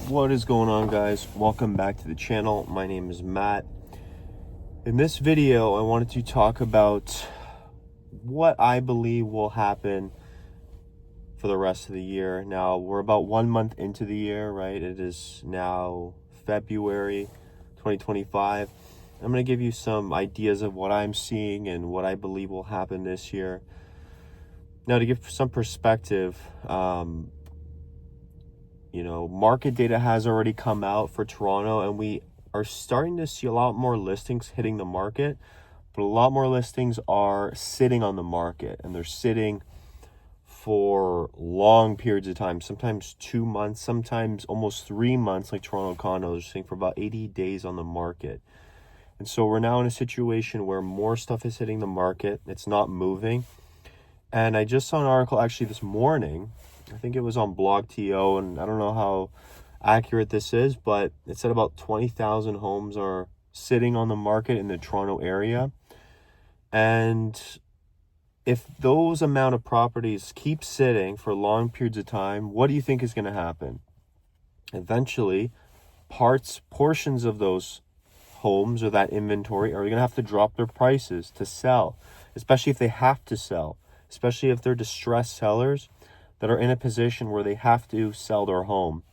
What is going on, guys? Welcome back to the channel. My name is Matt. In this video, I wanted to talk about what I believe will happen for the rest of the year. Now, we're about 1 month into the year, right? It is now February 2025. I'm going to give you some ideas of what I'm seeing and what I believe will happen this year. Now, to give some perspective, market data has already come out for Toronto, and we are starting to see a lot more listings hitting the market, but a lot more listings are sitting on the market, and they're sitting for long periods of time, sometimes 2 months, sometimes almost 3 months, like Toronto condos are sitting for about 80 days on the market. And so we're now in a situation where more stuff is hitting the market. It's not moving. And I just saw an article actually this morning. I think it was on BlogTO, and I don't know how accurate this is, but it said about 20,000 homes are sitting on the market in the Toronto area. And if those amount of properties keep sitting for long periods of time, what do you think is going to happen? Eventually, portions of those homes or that inventory are going to have to drop their prices to sell, especially if they have to sell, especially if they're distressed sellers that are in a position where they have to sell their home.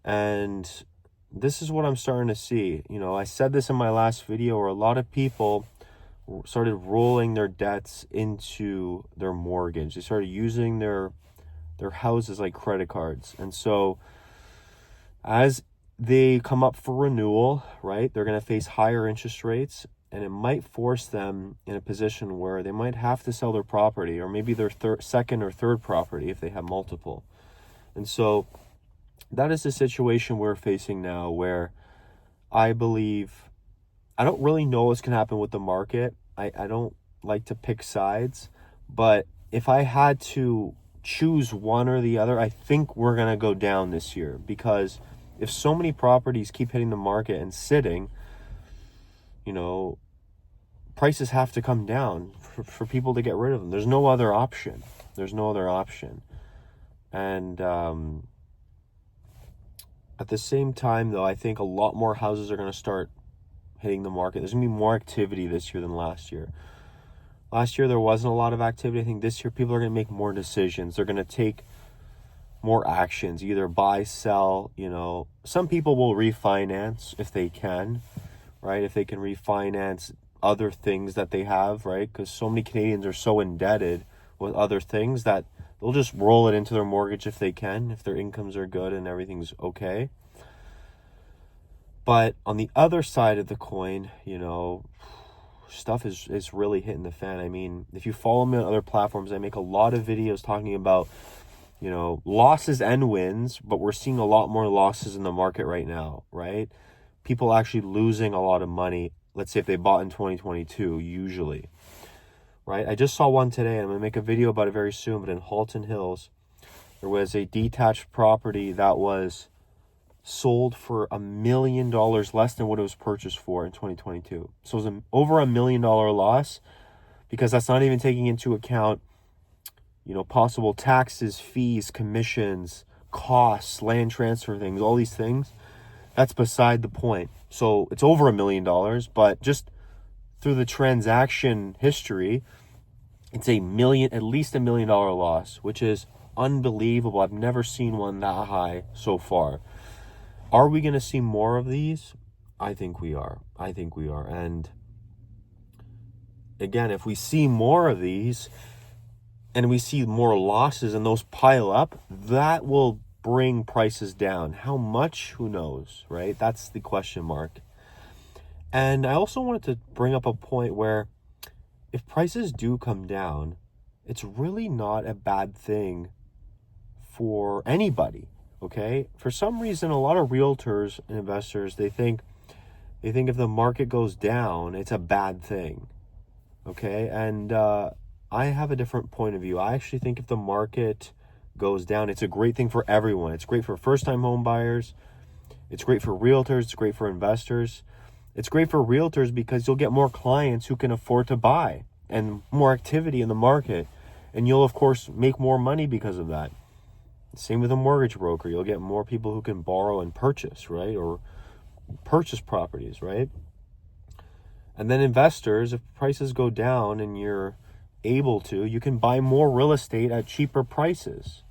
And this is what I'm starting to see. I said this in my last video, where a lot of people started rolling their debts into their mortgage. They started using their houses like credit cards. And so as they come up for renewal, right, they're going to face higher interest rates, and it might force them in a position where they might have to sell their property, or maybe their second or third property if they have multiple. And so that is the situation we're facing now, where I believe, I don't really know what's going to happen with the market. I don't like to pick sides, but if I had to choose one or the other, I think we're going to go down this year, because if so many properties keep hitting the market and sitting, prices have to come down for people to get rid of them. There's no other option. And at the same time, though, I think a lot more houses are going to start hitting the market. There's going to be more activity this year than last year. Last year, there wasn't a lot of activity. I think this year, people are going to make more decisions. They're going to take more actions, either buy, sell. Some people will refinance if they can, right? If they can refinance other things that they have, right? Because so many Canadians are so indebted with other things that they'll just roll it into their mortgage if they can, if their incomes are good and everything's okay. But on the other side of the coin, stuff is really hitting the fan. I mean, if you follow me on other platforms, I make a lot of videos talking about losses and wins, but we're seeing a lot more losses in the market right now, right? People actually losing a lot of money, let's say if they bought in 2022, usually, right? I just saw one today. I'm going to make a video about it very soon, but in Halton Hills, there was a detached property that was sold for $1 million less than what it was purchased for in 2022. So it was over $1 million loss, because that's not even taking into account possible taxes, fees, commissions, costs, land transfer things, all these things. That's beside the point. So it's over $1 million, but just through the transaction history, it's at least $1 million loss, which is unbelievable. I've never seen one that high so far. Are we going to see more of these? I think we are. And again, if we see more of these, and we see more losses and those pile up, that will bring prices down. How much? Who knows, right? That's the question mark. And I also wanted to bring up a point where if prices do come down, it's really not a bad thing for anybody, okay? For some reason, a lot of realtors and investors, they think if the market goes down, it's a bad thing, okay? And I have a different point of view. I actually think if the market goes down, it's a great thing for everyone. It's great for first-time home buyers. It's great for realtors. It's great for investors. It's great for realtors because you'll get more clients who can afford to buy, and more activity in the market. And you'll, of course, make more money because of that. Same with a mortgage broker. You'll get more people who can borrow and purchase, right? Or purchase properties, right? And then investors, if prices go down and you're able to, you can buy more real estate at cheaper prices.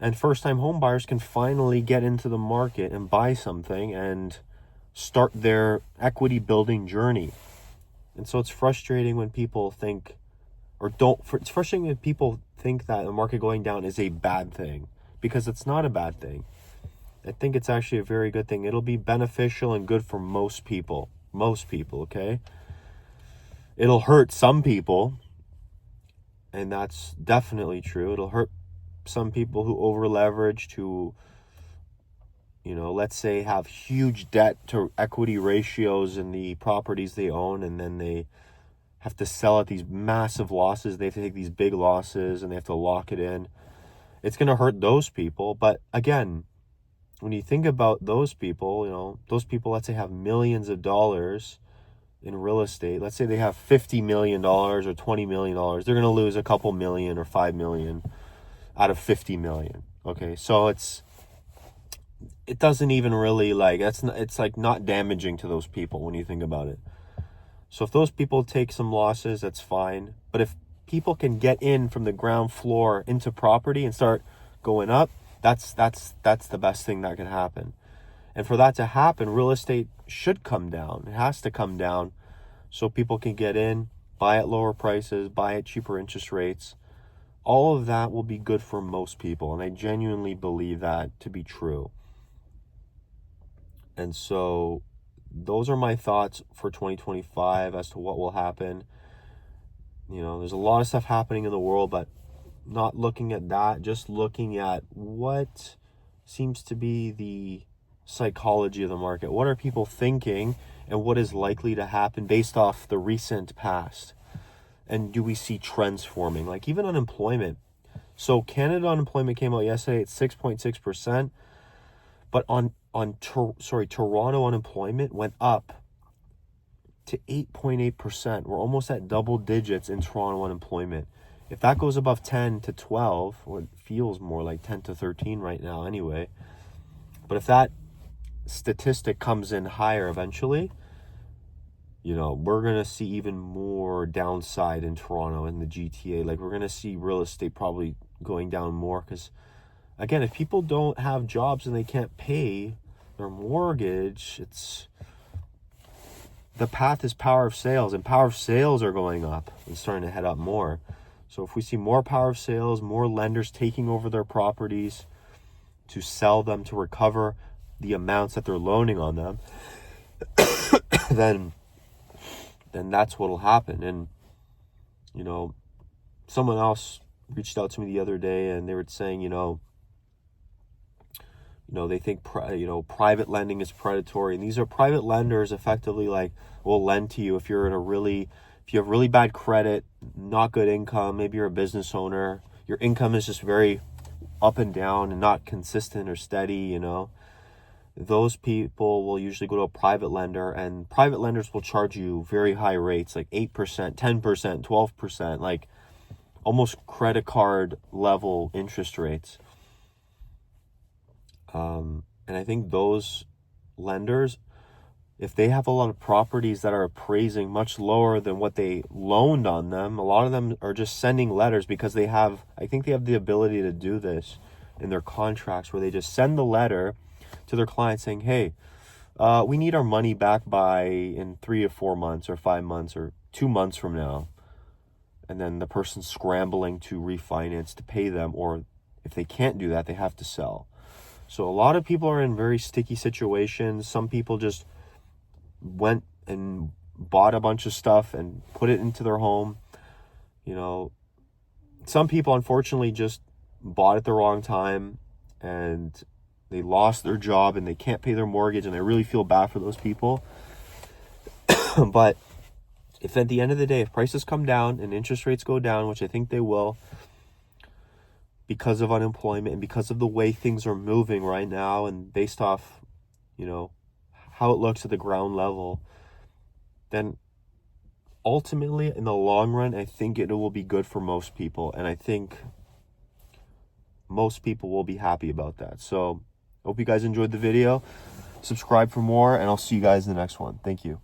And first-time home buyers can finally get into the market and buy something and start their equity building journey. And so it's frustrating when people think, it's frustrating when people think that the market going down is a bad thing, because it's not a bad thing. I think it's actually a very good thing. It'll be beneficial and good for most people, okay? It'll hurt some people, and that's definitely true. It'll hurt some people who over leverage, who, let's say have huge debt to equity ratios in the properties they own, and then they have to sell at these massive losses. They have to take these big losses and they have to lock it in. It's going to hurt those people. But again, when you think about those people, let's say have millions of dollars in real estate. Let's say they have $50 million or $20 million. They're going to lose a couple million or 5 million out of 50 million. Okay, so it doesn't even really it's like not damaging to those people when you think about it. So if those people take some losses, that's fine. But if people can get in from the ground floor into property and start going up, that's the best thing that can happen. And for that to happen, real estate should come down. It has to come down so people can get in, buy at lower prices, buy at cheaper interest rates. All of that will be good for most people. And I genuinely believe that to be true. And so those are my thoughts for 2025 as to what will happen. There's a lot of stuff happening in the world, but not looking at that, just looking at what seems to be the psychology of the market. What are people thinking and what is likely to happen based off the recent past? And do we see trends forming? Like even unemployment. So Canada unemployment came out yesterday at 6.6%, but Toronto unemployment went up to 8.8%. We're almost at double digits in Toronto unemployment. If that goes above 10 to 12, or it feels more like 10 to 13 right now anyway, but if that statistic comes in higher eventually, we're going to see even more downside in Toronto and the GTA. Like we're going to see real estate probably going down more because, again, if people don't have jobs and they can't pay their mortgage, the path is power of sales, and power of sales are going up and starting to head up more. So if we see more power of sales, more lenders taking over their properties to sell them, to recover the amounts that they're loaning on them, then that's what'll happen. And someone else reached out to me the other day and they were saying, they think private lending is predatory, and these are private lenders effectively will lend to you if you have really bad credit, not good income, maybe you're a business owner, your income is just very up and down and not consistent or steady, those people will usually go to a private lender, and private lenders will charge you very high rates, like 8%, 10%, 12%, like almost credit card level interest rates. And I think those lenders, if they have a lot of properties that are appraising much lower than what they loaned on them, a lot of them are just sending letters because I think they have the ability to do this in their contracts, where they just send the letter to their client saying, hey, we need our money back in 3 to 4 months or 5 months or 2 months from now. And then the person's scrambling to refinance to pay them, or if they can't do that, they have to sell. So a lot of people are in very sticky situations. Some people just went and bought a bunch of stuff and put it into their home. Some people unfortunately just bought at the wrong time and they lost their job and they can't pay their mortgage, and I really feel bad for those people. But if at the end of the day, if prices come down and interest rates go down, which I think they will, because of unemployment and because of the way things are moving right now, and based off, how it looks at the ground level, then ultimately in the long run, I think it will be good for most people. And I think most people will be happy about that. So hope you guys enjoyed the video. Subscribe for more, and I'll see you guys in the next one. Thank you.